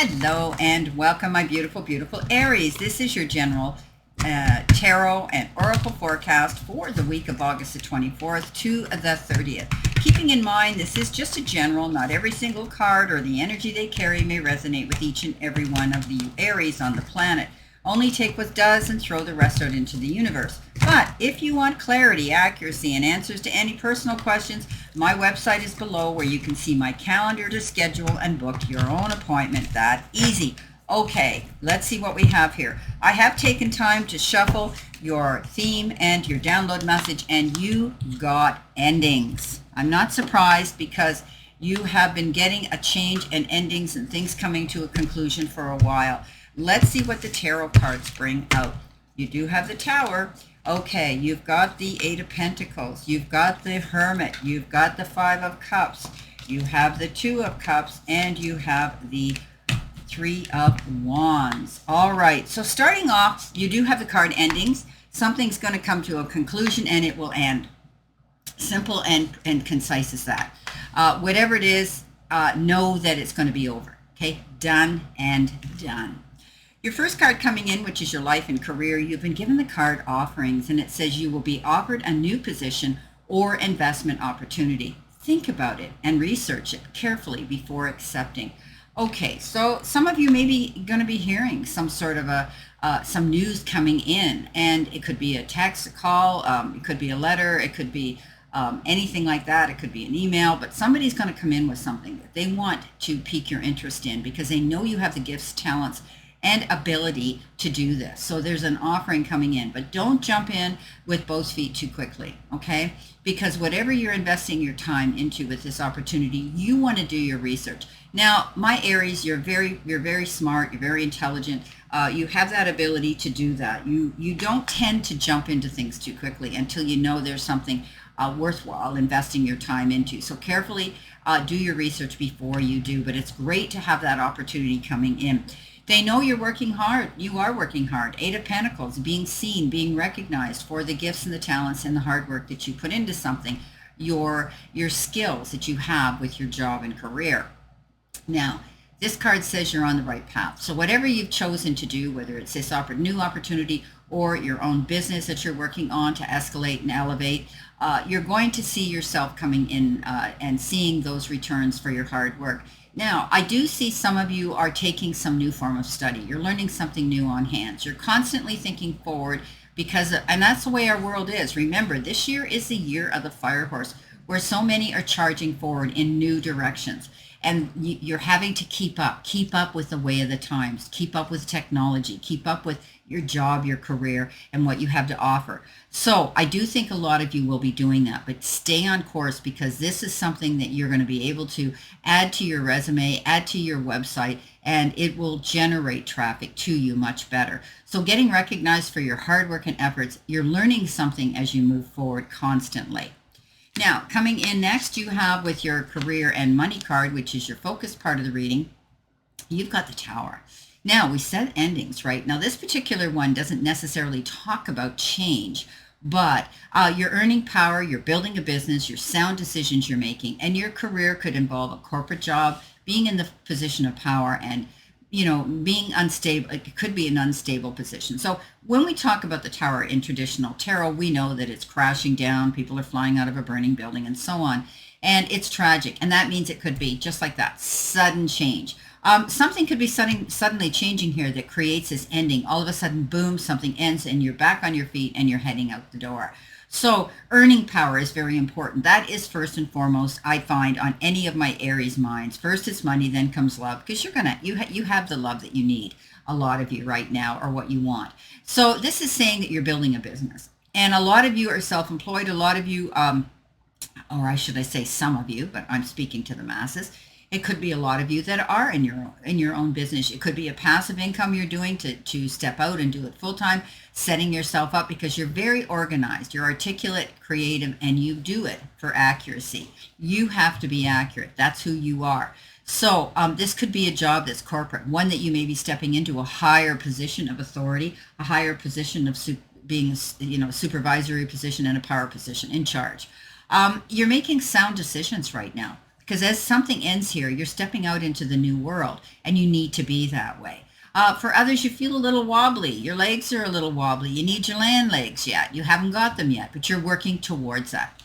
Hello and welcome, my beautiful, beautiful Aries. This is your general tarot and oracle forecast for the week of August the 24th to the 30th. Keeping in mind, this is just a general. Not every single card or the energy they carry may resonate with each and every one of the Aries on the planet. Only take what does and throw the rest out into the universe. But if you want clarity, accuracy, and answers to any personal questions, my website is below where you can see my calendar to schedule and book your own appointment. That easy. Okay, let's see what we have here. I have taken time to shuffle your theme and your download message, and you got endings. I'm not surprised because you have been getting a change and endings and things coming to a conclusion for a while. Let's see what the tarot cards bring out. You do have the Tower. Okay, you've got the Eight of Pentacles. You've got the Hermit. You've got the Five of Cups. You have the Two of Cups. And you have the Three of Wands. All right, so starting off, you do have the card endings. Something's going to come to a conclusion and it will end. Simple and concise as that. Whatever it is, know that it's going to be over. Okay, done and done. Your first card coming in, which is your life and career, you've been given the card offerings, and it says you will be offered a new position or investment opportunity. Think about it and research it carefully before accepting. Okay, so some of you may be going to be hearing some sort of some news coming in, and it could be a text, a call, it could be a letter, it could be anything like that. It could be an email, but somebody's going to come in with something that they want to pique your interest in because they know you have the gifts, talents, and ability to do this. So there's an offering coming in, but don't jump in with both feet too quickly, okay? Because whatever you're investing your time into with this opportunity, you want to do your research. Now, my Aries, you're very smart, you're very intelligent. You have that ability to do that. You don't tend to jump into things too quickly until you know there's something worthwhile investing your time into. So carefully do your research before you do, but it's great to have that opportunity coming in. They know you're working hard. You are working hard. Eight of Pentacles, being seen, being recognized for the gifts and the talents and the hard work that you put into something, your skills that you have with your job and career. Now, this card says you're on the right path. So whatever you've chosen to do, whether it's this new opportunity or your own business that you're working on to escalate and elevate, you're going to see yourself coming in and seeing those returns for your hard work. Now, I do see some of you are taking some new form of study. You're learning something new on hands. You're constantly thinking forward and that's the way our world is. Remember, this year is the year of the fire horse, where so many are charging forward in new directions. And you're having to keep up with the way of the times, keep up with technology, keep up with your job, your career, and what you have to offer. So I do think a lot of you will be doing that, but stay on course because this is something that you're going to be able to add to your resume, add to your website, and it will generate traffic to you much better. So getting recognized for your hard work and efforts, you're learning something as you move forward constantly. Now, coming in next, you have with your career and money card, which is your focus part of the reading, you've got the Tower. Now, we said endings, right? Now, this particular one doesn't necessarily talk about change, but you're earning power, you're building a business, your sound decisions you're making, and your career could involve a corporate job, being in the position of power, and being unstable. It could be an unstable position. So when we talk about the Tower in traditional tarot, we know that it's crashing down, people are flying out of a burning building and so on. And it's tragic. And that means it could be just like that, sudden change. Something could be suddenly changing here that creates this ending. All of a sudden, boom, something ends and you're back on your feet and you're heading out the door. So earning power is very important. That is first and foremost, I find, on any of my Aries minds. First is money, then comes love, because you have the love that you need, a lot of you right now, or what you want. So this is saying that you're building a business. And a lot of you are self-employed. A lot of you, or should I say some of you, but I'm speaking to the masses. It could be a lot of you that are in your own business. It could be a passive income you're doing to step out and do it full time, setting yourself up because you're very organized, you're articulate, creative, and you do it for accuracy. You have to be accurate. That's who you are. So this could be a job that's corporate, one that you may be stepping into a higher position of authority, a higher position of being, a supervisory position and a power position in charge. You're making sound decisions right now. Because as something ends here, you're stepping out into the new world, and you need to be that way. For others, you feel a little wobbly. Your legs are a little wobbly. You need your land legs yet. You haven't got them yet, but you're working towards that.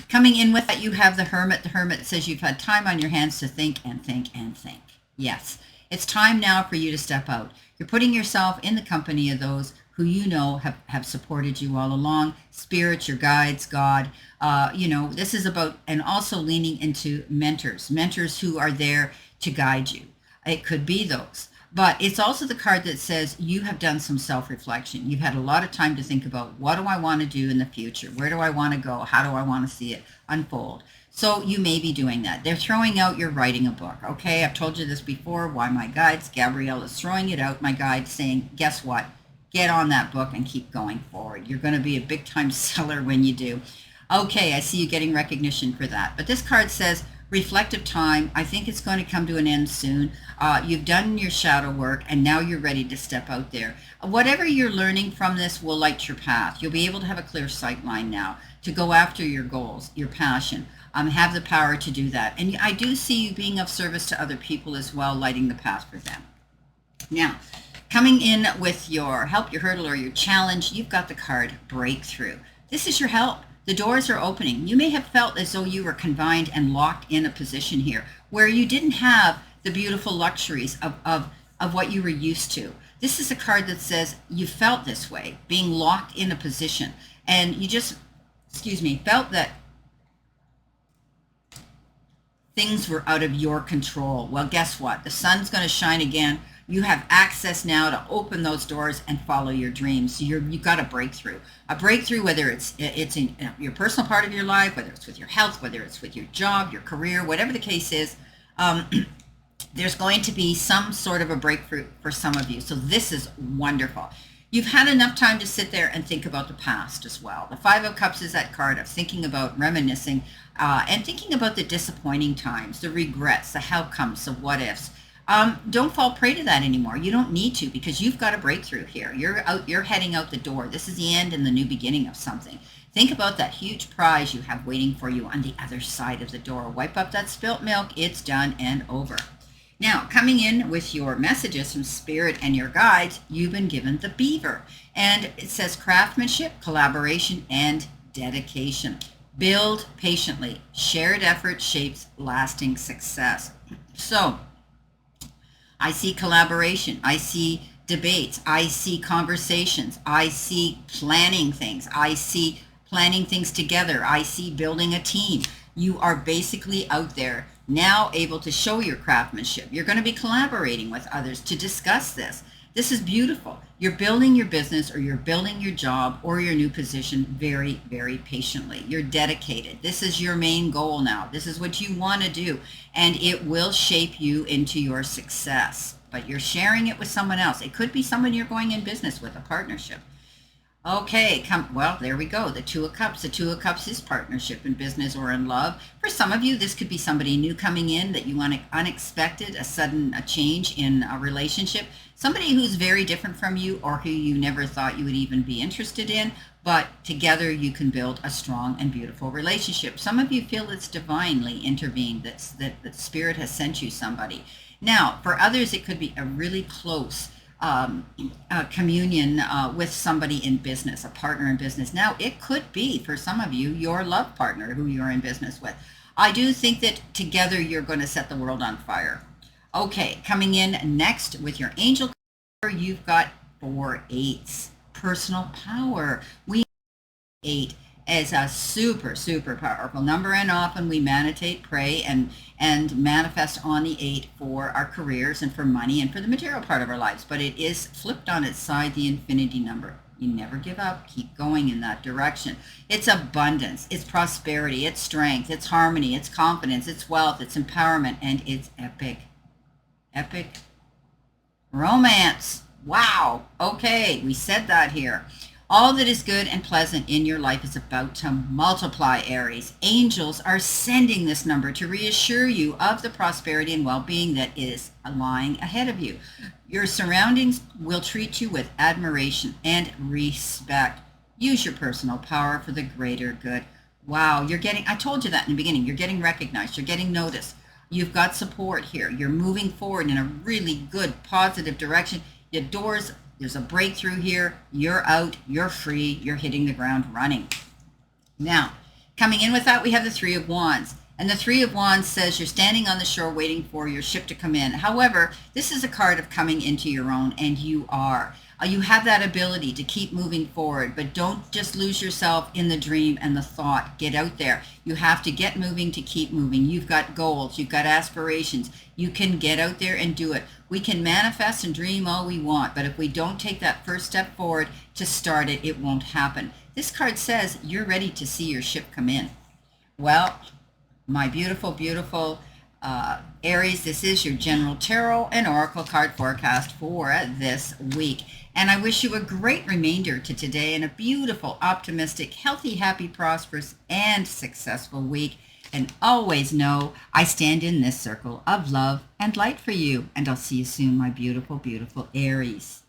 Coming in with that, you have the Hermit. The Hermit says you've had time on your hands to think and think and think. Yes, it's time now for you to step out. You're putting yourself in the company of those who you know have supported you all along. Spirit, your guides, God. This is about, and also leaning into mentors who are there to guide you. It could be those. But it's also the card that says you have done some self-reflection. You've had a lot of time to think about, what do I want to do in the future? Where do I want to go? How do I want to see it unfold? So you may be doing that. They're throwing out, you're writing a book. Okay, I've told you this before. Why my guides? Gabrielle is throwing it out, my guide, saying, guess what? Get on that book and keep going forward. You're going to be a big-time seller when you do. Okay, I see you getting recognition for that. But this card says, reflective time. I think it's going to come to an end soon. You've done your shadow work, and now you're ready to step out there. Whatever you're learning from this will light your path. You'll be able to have a clear sight line now to go after your goals, your passion. Have the power to do that. And I do see you being of service to other people as well, lighting the path for them. Now, coming in with your help, your hurdle, or your challenge, you've got the card Breakthrough. This is your help. The doors are opening. You may have felt as though you were confined and locked in a position here where you didn't have the beautiful luxuries of what you were used to. This is a card that says you felt this way, being locked in a position, and you just, felt that things were out of your control. Well, guess what? The sun's going to shine again. You have access now to open those doors and follow your dreams. So you've got a breakthrough. A breakthrough, whether it's in your personal part of your life, whether it's with your health, whether it's with your job, your career, whatever the case is, there's going to be some sort of a breakthrough for some of you. So this is wonderful. You've had enough time to sit there and think about the past as well. The Five of Cups is that card of thinking about, reminiscing, and thinking about the disappointing times, the regrets, the how comes, the what ifs. Don't fall prey to that anymore. You don't need to, because you've got a breakthrough here. You're heading out the door. This is the end and the new beginning of something. Think about that huge prize you have waiting for you on the other side of the door. Wipe up that spilt milk. It's done and over. Now, coming in with your messages from Spirit and your guides, you've been given the Beaver. And it says craftsmanship, collaboration, and dedication. Build patiently. Shared effort shapes lasting success. So, I see collaboration. I see debates. I see conversations. I see planning things. I see planning things together. I see building a team. You are basically out there now able to show your craftsmanship. You're going to be collaborating with others to discuss this. This is beautiful. You're building your business, or you're building your job or your new position very, very patiently. You're dedicated. This is your main goal now. This is what you want to do, and it will shape you into your success. But you're sharing it with someone else. It could be someone you're going in business with, a partnership. Okay, well, there we go. The Two of Cups. The Two of Cups is partnership in business or in love. For some of you, this could be somebody new coming in that you want unexpected, a sudden change in a relationship. Somebody who's very different from you, or who you never thought you would even be interested in, but together you can build a strong and beautiful relationship. Some of you feel it's divinely intervened, that Spirit has sent you somebody. Now, for others, it could be a really close communion with somebody in business, a partner in business. Now, it could be, for some of you, your love partner who you're in business with. I do think that together you're going to set the world on fire. Okay, coming in next with your angel card, you've got 4 8s. Personal power. We 8 is a super, super powerful number, and often we meditate, pray, and manifest on the 8 for our careers and for money and for the material part of our lives. But it is flipped on its side, the infinity number. You never give up. Keep going in that direction. It's abundance. It's prosperity. It's strength. It's harmony. It's confidence. It's wealth. It's empowerment. And it's epic. Epic romance. Wow. Okay, we said that here. All that is good and pleasant in your life is about to multiply, Aries. Angels are sending this number to reassure you of the prosperity and well-being that is lying ahead of you. Your surroundings will treat you with admiration and respect. Use your personal power for the greater good. Wow, you're getting, I told you that in the beginning, you're getting recognized, you're getting noticed. You've got support here. You're moving forward in a really good, positive direction. Your doors, there's a breakthrough here. You're out, you're free, you're hitting the ground running. Now, coming in with that, we have the Three of Wands. And the Three of Wands says you're standing on the shore waiting for your ship to come in. However, this is a card of coming into your own, and you are. You have that ability to keep moving forward, but don't just lose yourself in the dream and the thought. Get out there. You have to get moving to keep moving. You've got goals. You've got aspirations. You can get out there and do it. We can manifest and dream all we want, but if we don't take that first step forward to start it, it won't happen. This card says you're ready to see your ship come in. Well, my beautiful, beautiful Aries, this is your general tarot and oracle card forecast for this week. And I wish you a great remainder to today and a beautiful, optimistic, healthy, happy, prosperous, and successful week. And always know I stand in this circle of love and light for you. And I'll see you soon, my beautiful, beautiful Aries.